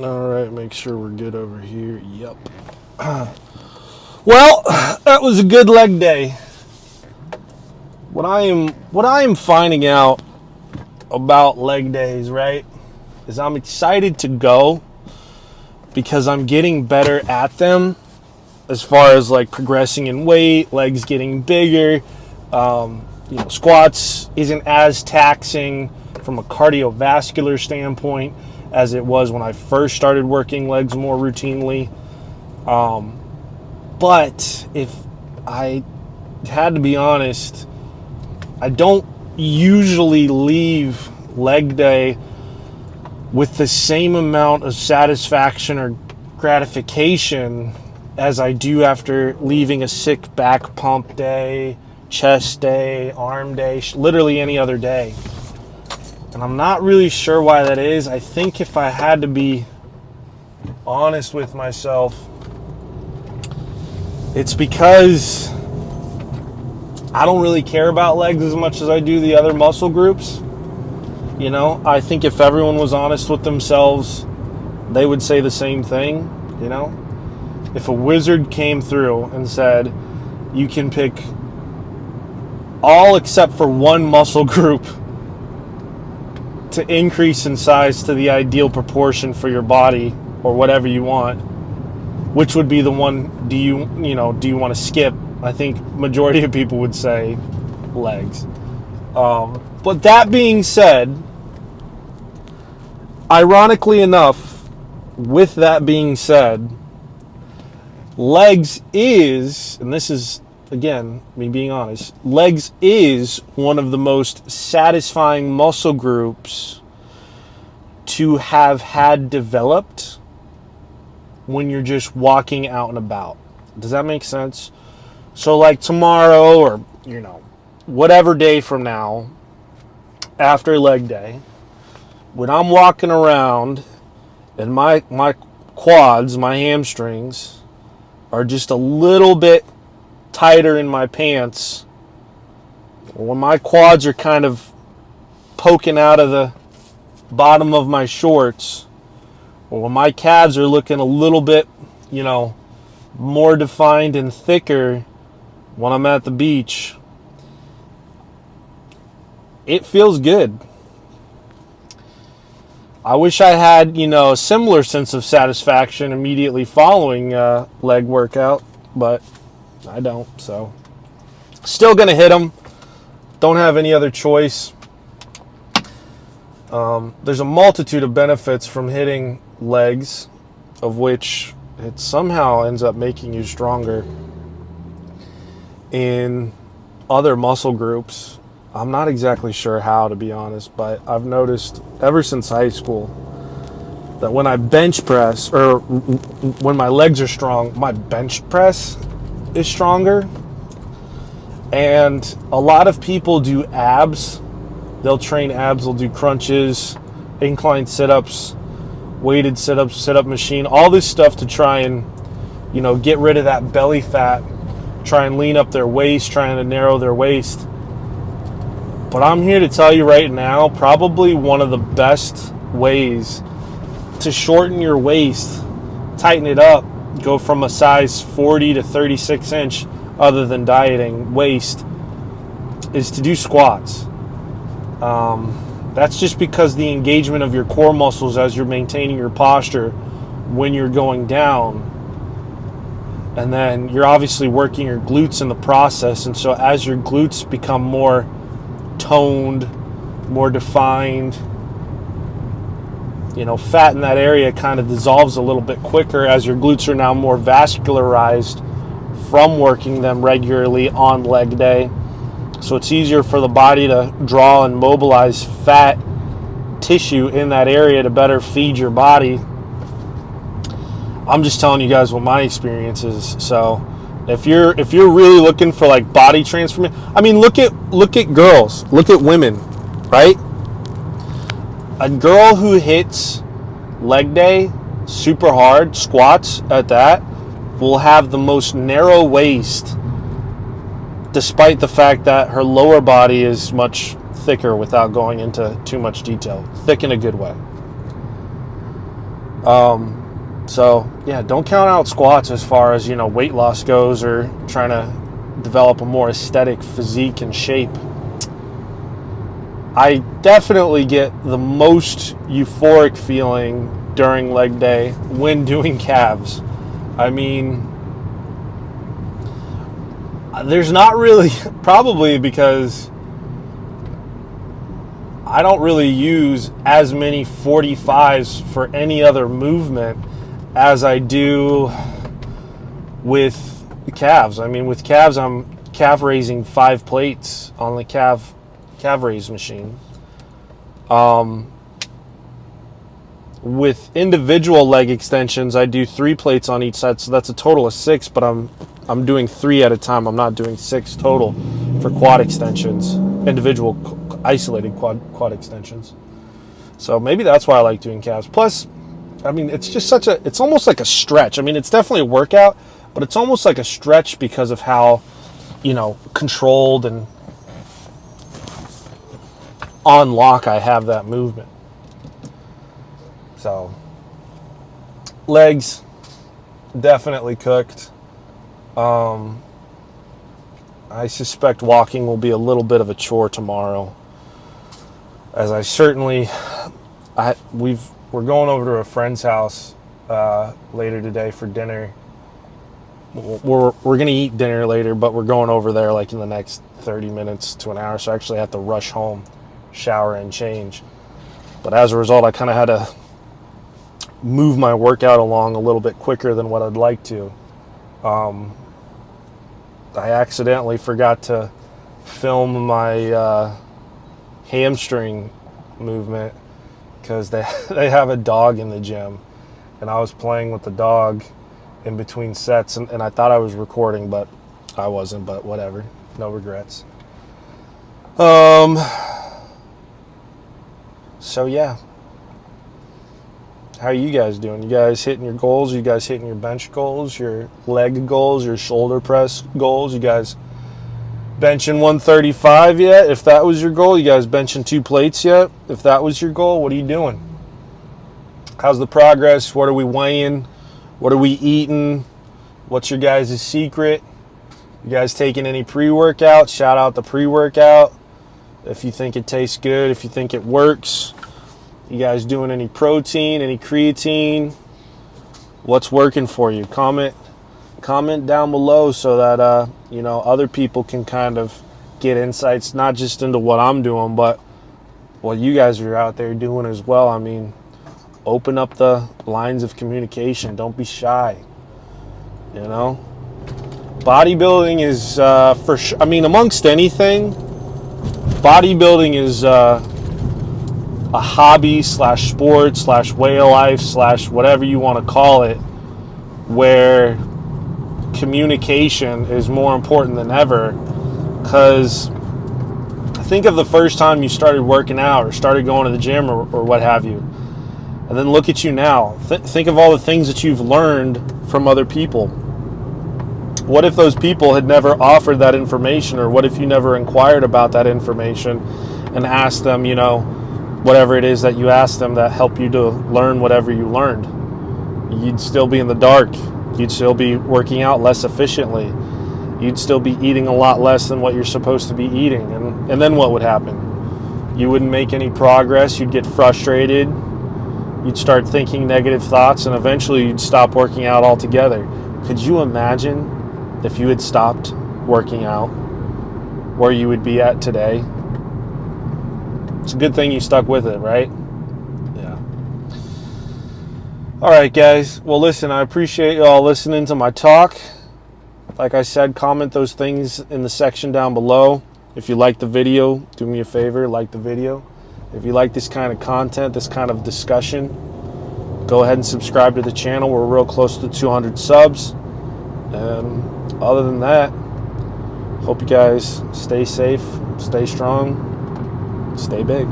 All right, make sure we're good over here. Yep. Well, that was a good leg day. What I am finding out about leg days, right, is I'm excited to go because I'm getting better at them as far as like progressing in weight, legs getting bigger. Squats isn't as taxing from a cardiovascular standpoint as it was when I first started working legs more routinely. But if I had to be honest, I don't usually leave leg day with the same amount of satisfaction or gratification as I do after leaving a sick back pump day, chest day, arm day, literally any other day. And I'm not really sure why that is. I think if I had to be honest with myself, it's because I don't really care about legs as much as I do the other muscle groups. I think if everyone was honest with themselves, they would say the same thing. If a wizard came through and said, you can pick all except for one muscle group to increase in size to the ideal proportion for your body or whatever you want, which would be the one do you want to skip? I think majority of people would say legs. But that being said, ironically enough, with that being said, legs is, and this is, again, me being honest, legs is one of the most satisfying muscle groups to have had developed when you're just walking out and about. Does that make sense? So like tomorrow or, whatever day from now, after leg day, when I'm walking around and my quads, my hamstrings are just a little bit tighter in my pants, when my quads are kind of poking out of the bottom of my shorts, or when my calves are looking a little bit, more defined and thicker when I'm at the beach, it feels good. I wish I had, a similar sense of satisfaction immediately following leg workout, but I don't. So still going to hit them. Don't have any other choice. There's a multitude of benefits from hitting legs, of which it somehow ends up making you stronger in other muscle groups. I'm not exactly sure how, to be honest, but I've noticed ever since high school that when I bench press, or when my legs are strong, my bench press is stronger. And a lot of people do abs. They'll train abs, they'll do crunches, incline sit-ups, weighted sit-ups, sit-up machine, all this stuff to try and, get rid of that belly fat, try and lean up their waist, trying to narrow their waist. But I'm here to tell you right now, probably one of the best ways to shorten your waist, tighten it up, go from a size 40 to 36 inch, other than dieting, waist, is to do squats. That's just because the engagement of your core muscles as you're maintaining your posture when you're going down, and then you're obviously working your glutes in the process, and so as your glutes become more toned, more defined, fat in that area kind of dissolves a little bit quicker as your glutes are now more vascularized from working them regularly on leg day. So it's easier for the body to draw and mobilize fat tissue in that area to better feed your body. I'm just telling you guys what my experience is. So if you're really looking for like body transformation, look at girls, look at women, right? A girl who hits leg day super hard, squats at that, will have the most narrow waist, despite the fact that her lower body is much thicker, without going into too much detail. Thick in a good way. So yeah, don't count out squats as far as, weight loss goes, or trying to develop a more aesthetic physique and shape. I definitely get the most euphoric feeling during leg day when doing calves. I mean, there's not really, probably because I don't really use as many 45s for any other movement as I do with calves. I mean, with calves, I'm calf raising 5 plates on the calf raise machine. With individual leg extensions, I do 3 plates on each side, so that's a total of 6, but I'm doing 3 at a time. I'm not doing 6 total for quad extensions, individual isolated quad extensions. So maybe that's why I like doing calves. Plus, I mean, it's just it's almost like a stretch. I mean, it's definitely a workout, but it's almost like a stretch because of how, controlled and on lock I have that movement. So, legs, definitely cooked. I suspect walking will be a little bit of a chore tomorrow, as we're going over to a friend's house later today for dinner. We're going to eat dinner later, but we're going over there like in the next 30 minutes to an hour, so I actually have to rush home, shower, and change. But as a result, I kind of had to move my workout along a little bit quicker than what I'd like to. I accidentally forgot to film my hamstring movement because they have a dog in the gym, and I was playing with the dog in between sets, and I thought I was recording, but I wasn't. But whatever, no regrets. So yeah, how are you guys doing? You guys hitting your goals? You guys hitting your bench goals, your leg goals, your shoulder press goals? You guys benching 135 yet? If that was your goal, you guys benching 2 plates yet? If that was your goal, what are you doing? How's the progress? What are we weighing? What are we eating? What's your guys' secret? You guys taking any pre-workout? Shout out the pre-workout. If you think it tastes good, if you think it works. You guys doing any protein, any creatine? What's working for you? Comment down below so that other people can kind of get insights, not just into what I'm doing, but what you guys are out there doing as well. I mean, open up the lines of communication. Don't be shy. Bodybuilding is for sure. I mean, amongst anything, bodybuilding is a hobby / sport / way of life / whatever you want to call it, where communication is more important than ever. Because think of the first time you started working out or started going to the gym or what have you, and then look at you now. Think of all the things that you've learned from other people. What if those people had never offered that information, or what if you never inquired about that information and asked them, whatever it is that you asked them that helped you to learn whatever you learned? You'd still be in the dark. You'd still be working out less efficiently. You'd still be eating a lot less than what you're supposed to be eating. And then what would happen? You wouldn't make any progress. You'd get frustrated. You'd start thinking negative thoughts, and eventually you'd stop working out altogether. Could you imagine if you had stopped working out, where you would be at today? It's a good thing you stuck with it, right? Yeah. All right, guys. Well, listen, I appreciate you all listening to my talk. Like I said, comment those things in the section down below. If you like the video, do me a favor, like the video. If you like this kind of content, this kind of discussion, go ahead and subscribe to the channel. We're real close to 200 subs. And other than that, hope you guys stay safe, stay strong, stay big.